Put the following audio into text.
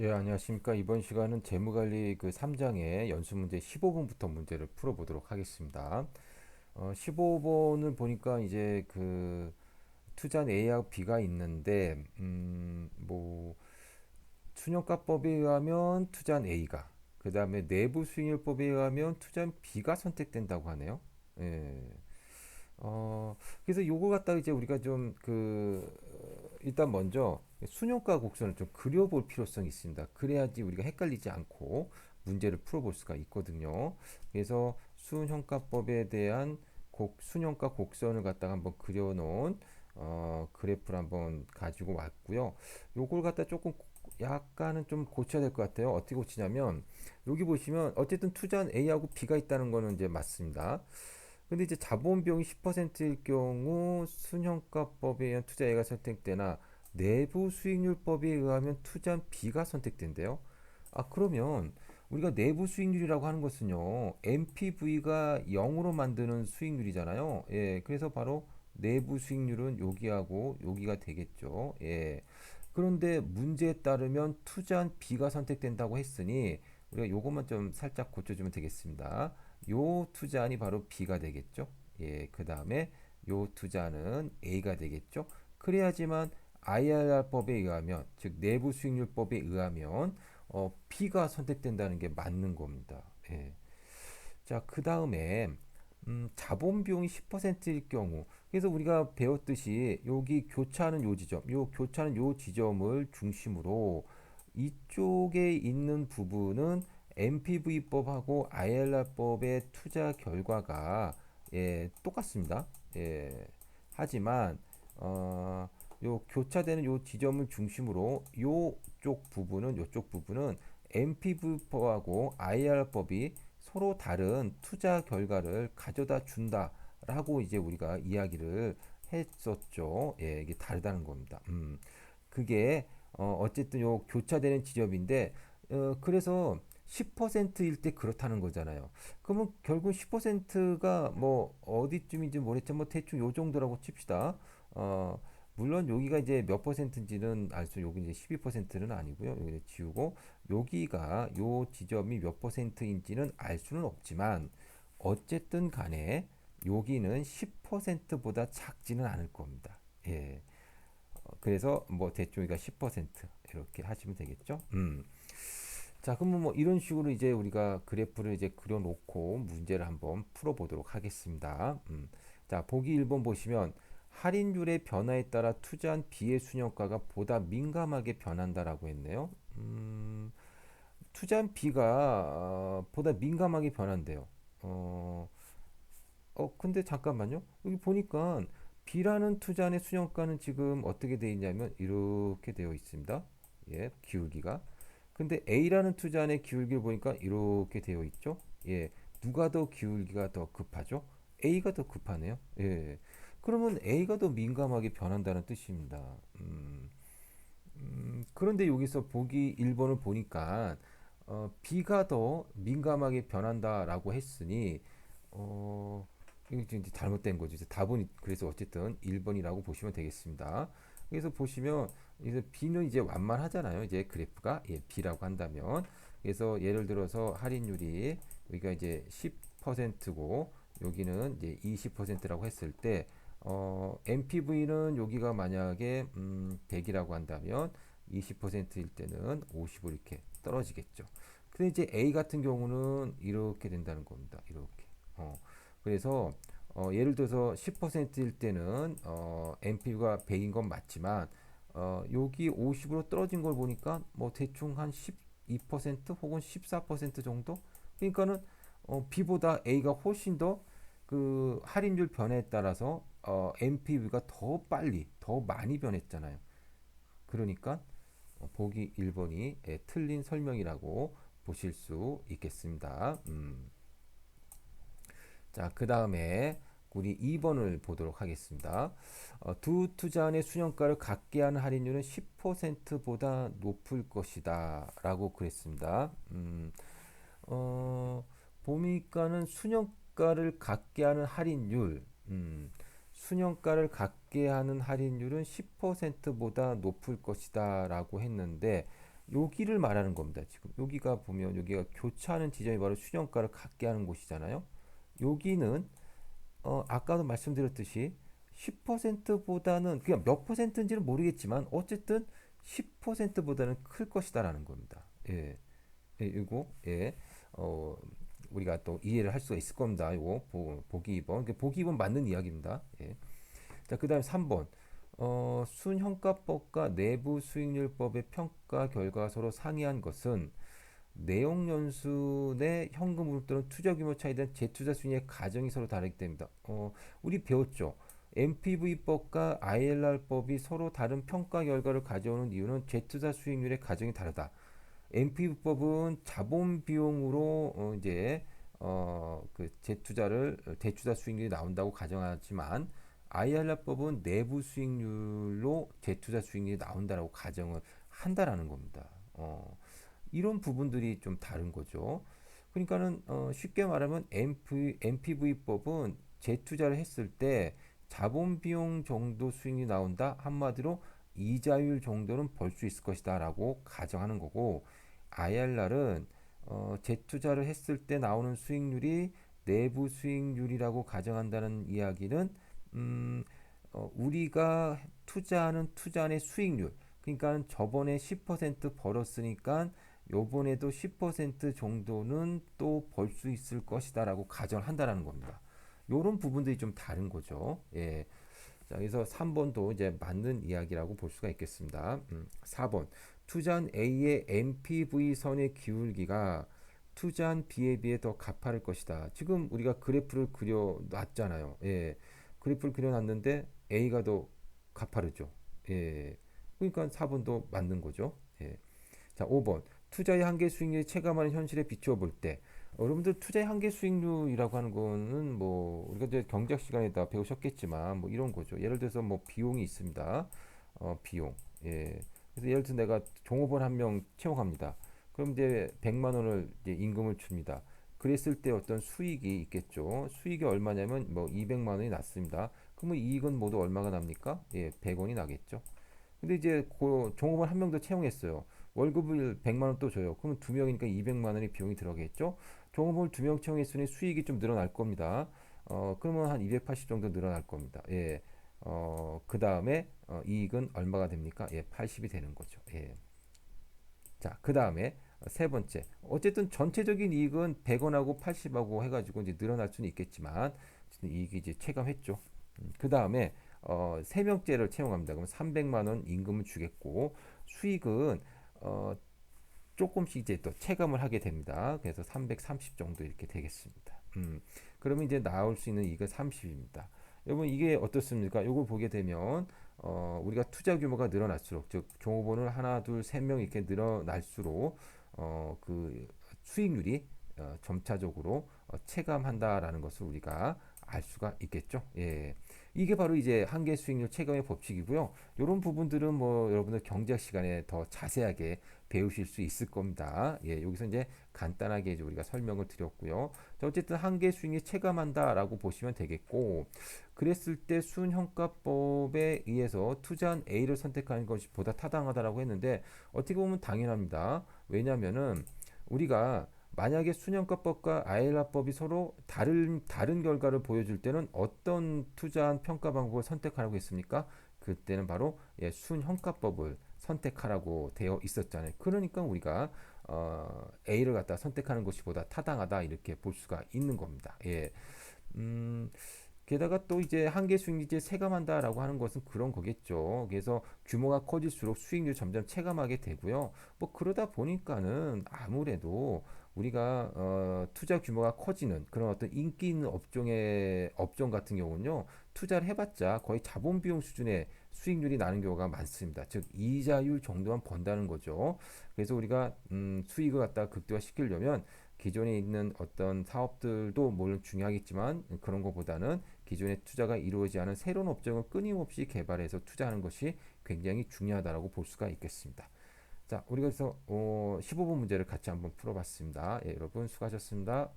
예, 안녕하십니까. 이번 시간은 재무관리 그 3장의 연수 문제 15번부터 문제를 풀어보도록 하겠습니다. 15번을 보니까 이제 그 투자 A하고 B가 있는데, 순영가법에 의하면 투자 A가, 그 다음에 내부 수익률법에 의하면 투자 B가 선택된다고 하네요. 예. 그래서 요거 갖다가 이제 우리가 좀 일단 먼저 순영가 곡선을 좀 그려볼 필요성이 있습니다. 그래야지 우리가 헷갈리지 않고 문제를 풀어볼 수가 있거든요. 그래서 순형가법에 대한 순영가 곡선을 갖다가 한번 그려놓은 그래프를 한번 가지고 왔고요. 요걸 갖다 조금 약간은 좀 고쳐야 될 것 같아요. 어떻게 고치냐면 여기 보시면 어쨌든 투자한 A하고 B가 있다는 거는 이제 맞습니다. 근데 이제 자본 비용이 10%일 경우 순형가법에 의한 투자 A가 선택되나 내부 수익률법에 의하면 투자 B가 선택된대요. 그러면 우리가 내부 수익률이라고 하는 것은요, NPV가 0으로 만드는 수익률이잖아요. 예, 그래서 바로 내부 수익률은 여기하고 여기가 되겠죠. 예. 그런데 문제에 따르면 투자한 B가 선택된다고 했으니 우리가 요것만 좀 살짝 고쳐주면 되겠습니다. 요 투자안이 바로 B가 되겠죠. 예, 그 다음에 요 투자는 A가 되겠죠. 그래야지만 IRR법에 의하면, 즉 내부 수익률법에 의하면 B가 선택된다는 게 맞는 겁니다. 예. 자, 그 다음에 자본 비용이 10%일 경우, 그래서 우리가 배웠듯이 여기 교차하는 요 지점, 요 교차하는 요 지점을 중심으로 이쪽에 있는 부분은 NPV법하고 IRR법의 투자 결과가 똑같습니다. 예, 하지만 요 교차되는 요 지점을 중심으로 요쪽 부분은 NPV법하고 IRR법이 서로 다른 투자 결과를 가져다 준다라고 이제 우리가 이야기를 했었죠. 예, 이게 다르다는 겁니다. 그게 어쨌든 요 교차되는 지점인데 그래서 10%일 때 그렇다는 거잖아요. 그러면 결국 10%가 뭐 어디쯤인지 모르겠지만 뭐 대충 요 정도라고 칩시다. 어, 물론 여기가 이제 몇 퍼센트인지는 알 수, 여기 이제 12%는 아니고요. 여기 지우고 여기가 요 지점이 몇 퍼센트인지는 알 수는 없지만 어쨌든 간에 여기는 10%보다 작지는 않을 겁니다. 예. 그래서 뭐 대충 여기가 10% 이렇게 하시면 되겠죠. 자, 그러면 뭐 이런 식으로 이제 우리가 그래프를 이제 그려놓고 문제를 한번 풀어보도록 하겠습니다. 자, 보기 1번 보시면 할인율의 변화에 따라 투자한 B의 순영가가 보다 민감하게 변한다라고 했네요. 투자한 B가 보다 민감하게 변한대요. 어, 근데 잠깐만요. 여기 보니까 B라는 투자의 순영가는 지금 어떻게 되어 있냐면 이렇게 되어 있습니다. 예, 기울기가. 근데 A라는 투자의 기울기를 보니까 이렇게 되어 있죠. 예, 누가 더 기울기가 더 급하죠? A가 더 급하네요. 예. 그러면 A가 더 민감하게 변한다는 뜻입니다. 그런데 여기서 보기 1번을 보니까 B가 더 민감하게 변한다라고 했으니 이거 이제 잘못된 거죠. 이제 답은 그래서 어쨌든 1번이라고 보시면 되겠습니다. 그래서 보시면 이제 B는 이제 완만하잖아요. 이제 그래프가 B라고 한다면 그래서 예를 들어서 할인율이 여기가 이제 10%고 여기는 이제 20%라고 했을 때 MPV는 여기가 만약에 100이라고 한다면 20%일 때는 50으로 이렇게 떨어지겠죠. 근데 이제 A 같은 경우는 이렇게 된다는 겁니다. 이렇게. 그래서 예를 들어서 10%일 때는 MPV가 100인 건 맞지만 여기 50으로 떨어진 걸 보니까 뭐 대충 한 12% 혹은 14% 정도? 그러니까는 B보다 A가 훨씬 더 그 할인율 변화에 따라서 MPV가 더 빨리, 더 많이 변했잖아요. 그러니까 보기 1번이 틀린 설명이라고 보실 수 있겠습니다. 자, 그 다음에 우리 2번을 보도록 하겠습니다. 두 투자안의 순영가를 같게 하는 할인율은 10%보다 높을 것이다 라고 그랬습니다. 어, 보니까는 순영가를 같게 하는 할인율, 순영가를 같게 하는 할인율은 10%보다 높을 것이다 라고 했는데 여기를 말하는 겁니다. 지금 여기가 보면 여기가 교차하는 지점이 바로 순영가를 갖게 하는 곳이잖아요. 여기는 아까도 말씀드렸듯이 10%보다는 그냥 몇 퍼센트인지는 모르겠지만 어쨌든 10%보다는 클 것이다라는 겁니다. 예, 예, 이거 예, 어, 우리가 또 이해를 할 수가 있을 겁니다. 이거 보기 2번, 보기 2번 맞는 이야기입니다. 예. 자, 그다음 3번. 순형가법과 내부 수익률법의 평가 결과가 서로 상이한 것은 내용 연수 내 현금 흐름 또는 투자 규모 차이에 대한 재투자 수익의 가정이 서로 다르기 때문이다. 우리 배웠죠. MPV법과 ILR법이 서로 다른 평가 결과를 가져오는 이유는 재투자 수익률의 가정이 다르다. MPV법은 자본 비용으로 이제 그 재투자를 대투자 수익률이 나온다고 가정하지만 IR법은 내부 수익률로 재투자 수익률이 나온다라고 가정을 한다라는 겁니다. 이런 부분들이 좀 다른 거죠. 그러니까는 쉽게 말하면 MPV법은 재투자를 했을 때 자본 비용 정도 수익이 나온다. 한마디로 이자율 정도는 벌 수 있을 것이다라고 가정하는 거고 IRR은 재투자를 했을 때 나오는 수익률이 내부 수익률이라고 가정한다는 이야기는 음, 우리가 투자하는 투자 안의 수익률 그러니까 저번에 10% 벌었으니까 요번에도 10% 정도는 또 벌 수 있을 것이다라고 가정을 한다라는 겁니다. 요런 부분들이 좀 다른 거죠. 예. 자, 그래서 3번도 이제 맞는 이야기라고 볼 수가 있겠습니다. 4번. 투자한 A의 MPV 선의 기울기가 투자한 B에 비해 더 가파를 것이다. 지금 우리가 그래프를 그려놨잖아요. 예. 그래프를 그려놨는데 A가 더 가파르죠. 예. 그러니까 4번도 맞는 거죠. 예. 자, 5번. 투자의 한계 수익률이 체감하는 현실에 비추어 볼 때, 여러분들 투자의 한계 수익률이라고 하는 거는 뭐 우리가 이제 경제학 시간에다 배우셨겠지만 뭐 이런 거죠. 예를 들어서 뭐 비용이 있습니다. 비용. 예. 그래서 예를 들어 내가 종업원 한 명 채용합니다. 그럼 이제 100만 원을 이제 임금을 줍니다. 그랬을 때 어떤 수익이 있겠죠. 수익이 얼마냐면 뭐 200만 원이 났습니다. 그러면 이익은 모두 얼마가 납니까? 예, 100원이 나겠죠. 근데 이제 그 종업원 한 명 더 채용했어요. 월급을 100만 원 또 줘요. 그러면 두 명이니까 200만 원의 비용이 들어가겠죠. 종업원을 두 명 채용했으니 수익이 좀 늘어날 겁니다. 그러면 한 280 정도 늘어날 겁니다. 예. 그 다음에 이익은 얼마가 됩니까? 예, 80이 되는 거죠. 예. 자, 그 다음에 세 번째. 어쨌든 전체적인 이익은 100원하고 80하고 해가지고 이제 늘어날 수는 있겠지만 이익이 이제 체감했죠. 그 다음에 세 명째를 채용합니다. 그럼 300만 원 임금을 주겠고 수익은 어, 조금씩 이제 또 체감을 하게 됩니다. 그래서 330 정도 이렇게 되겠습니다. 그러면 이제 나올 수 있는 이익은 30입니다. 여러분 이게 어떻습니까? 이걸 보게 되면 우리가 투자 규모가 늘어날수록 즉 종업원을 하나 둘 세 명 이렇게 늘어날수록 그 수익률이 점차적으로 체감한다라는 것을 우리가 알 수가 있겠죠. 예. 이게 바로 이제 한계 수익률 체감의 법칙이고요. 이런 부분들은 뭐 여러분들 경제학 시간에 더 자세하게 배우실 수 있을 겁니다. 예, 여기서 이제 간단하게 이제 우리가 설명을 드렸고요. 자, 어쨌든 한계 수익률 체감한다라고 보시면 되겠고, 그랬을 때 순형가법에 의해서 투자한 A를 선택하는 것이 보다 타당하다라고 했는데 어떻게 보면 당연합니다. 왜냐하면은 우리가 만약에 순형가법과 아일라법이 서로 다른 결과를 보여줄 때는 어떤 투자한 평가 방법을 선택하라고 했습니까? 그때는 바로 예, 순형가법을 선택하라고 되어 있었잖아요. 그러니까 우리가 A를 갖다 선택하는 것이 보다 타당하다 이렇게 볼 수가 있는 겁니다. 예. 음, 게다가 또 이제 한계 수익률이 체감한다라고 하는 것은 그런 거겠죠. 그래서 규모가 커질수록 수익률 점점 체감하게 되고요. 뭐 그러다 보니까는 아무래도 우리가 투자 규모가 커지는 그런 어떤 인기 있는 업종 같은 경우는요. 투자를 해봤자 거의 자본 비용 수준의 수익률이 나는 경우가 많습니다. 즉 이자율 정도만 번다는 거죠. 그래서 우리가 수익을 갖다 극대화시키려면 기존에 있는 어떤 사업들도 물론 중요하겠지만 그런 것보다는 기존에 투자가 이루어지지 않은 새로운 업종을 끊임없이 개발해서 투자하는 것이 굉장히 중요하다고 볼 수가 있겠습니다. 자, 우리가 그래서 15번 문제를 같이 한번 풀어봤습니다. 예, 여러분 수고하셨습니다.